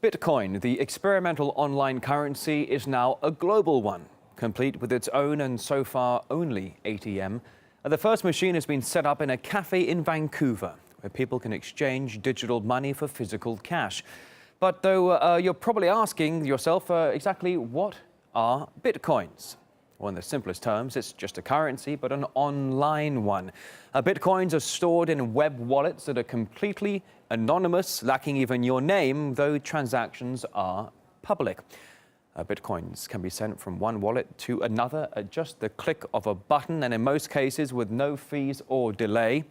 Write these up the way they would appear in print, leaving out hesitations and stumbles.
Bitcoin, the experimental online currency, is now a global one, complete with its own and so far only ATM. The first machine has been set up in a cafe in Vancouver, where people can exchange digital money for physical cash. But though you're probably asking yourself exactly what are Bitcoins? Well, in the simplest terms, it's just a currency, but an online one. Bitcoins are stored in web wallets that are completely anonymous, lacking even your name, though transactions are public. Bitcoins can be sent from one wallet to another at just the click of a button, and in most cases with no fees or delay.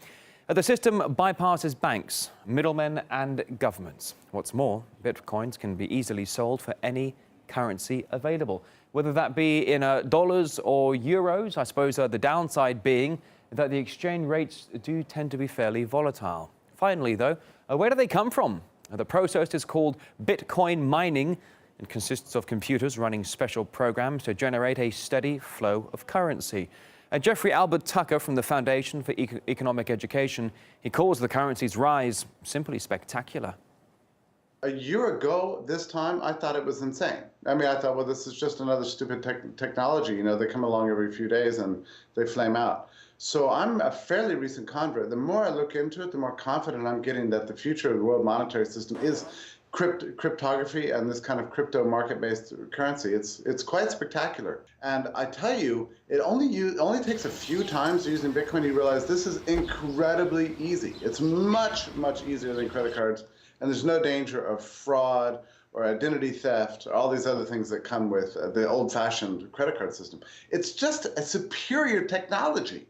The system bypasses banks, middlemen, and governments. What's more, Bitcoins can be easily sold for any currency available, whether that be in dollars or euros. I suppose the downside being that the exchange rates do tend to be fairly volatile. Finally, though, where do they come from? The process is called Bitcoin mining and consists of computers running special programs to generate a steady flow of currency. Jeffrey Albert Tucker from the Foundation for Economic Education, he calls the currency's rise simply spectacular. A year ago, this time, I thought it was insane. I mean, I thought, well, this is just another stupid technology. You know, they come along every few days and they flame out. So I'm a fairly recent convert. The more I look into it, the more confident I'm getting that the future of the world monetary system is cryptography and this kind of crypto market-based currency. It's quite spectacular. And I tell you, it only takes a few times using Bitcoin to realize this is incredibly easy. It's much, much easier than credit cards. And there's no danger of fraud or identity theft or all these other things that come with the old-fashioned credit card system. It's just a superior technology.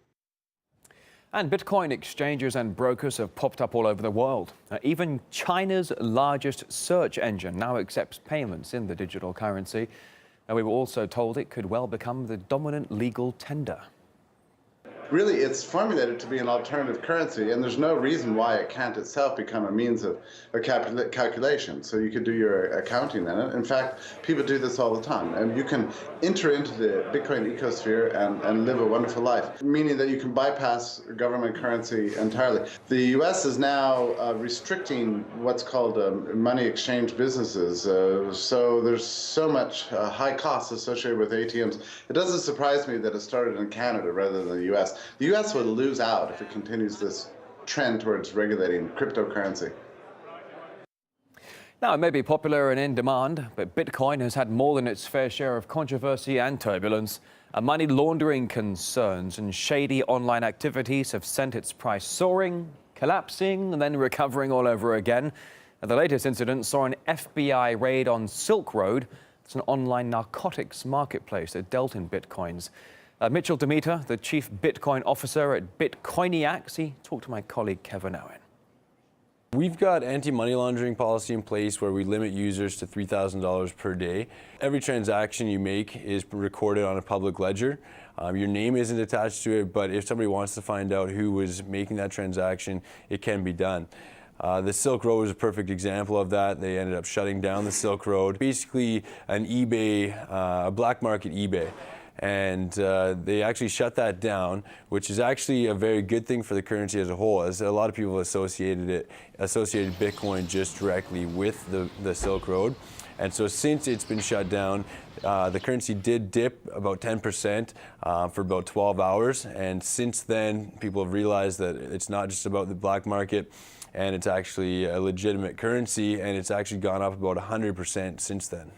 And Bitcoin exchanges and brokers have popped up all over the world. Even China's largest search engine now accepts payments in the digital currency. And we were also told it could well become the dominant legal tender. Really, it's formulated to be an alternative currency, and there's no reason why it can't itself become a means of a calculation. So you could do your accounting in it. In fact, people do this all the time. And you can enter into the Bitcoin ecosphere and live a wonderful life, meaning that you can bypass government currency entirely. The US is now restricting what's called money exchange businesses. So there's so much high costs associated with ATMs. It doesn't surprise me that it started in Canada rather than the US. The U.S. would lose out if it continues this trend towards regulating cryptocurrency. Now, it may be popular and in demand, but Bitcoin has had more than its fair share of controversy and turbulence. Money laundering concerns and shady online activities have sent its price soaring, collapsing, and then recovering all over again. The latest incident saw an FBI raid on Silk Road. It's an online narcotics marketplace that dealt in Bitcoins. Mitchell Demeter, the chief Bitcoin officer at Bitcoiniacs, he talked to my colleague Kevin Owen. We've got anti-money laundering policy in place where we limit users to $3,000 per day. Every transaction you make is recorded on a public ledger. Your name isn't attached to it, but if somebody wants to find out who was making that transaction, it can be done. The Silk Road was a perfect example of that. They ended up shutting down the Silk Road, basically an eBay, a black market eBay. And they actually shut that down, which is actually a very good thing for the currency as a whole, as a lot of people associated Bitcoin just directly with the Silk Road. And so since it's been shut down, the currency did dip about 10% for about 12 hours. And since then, people have realized that it's not just about the black market, and it's actually a legitimate currency, and it's actually gone up about 100% since then.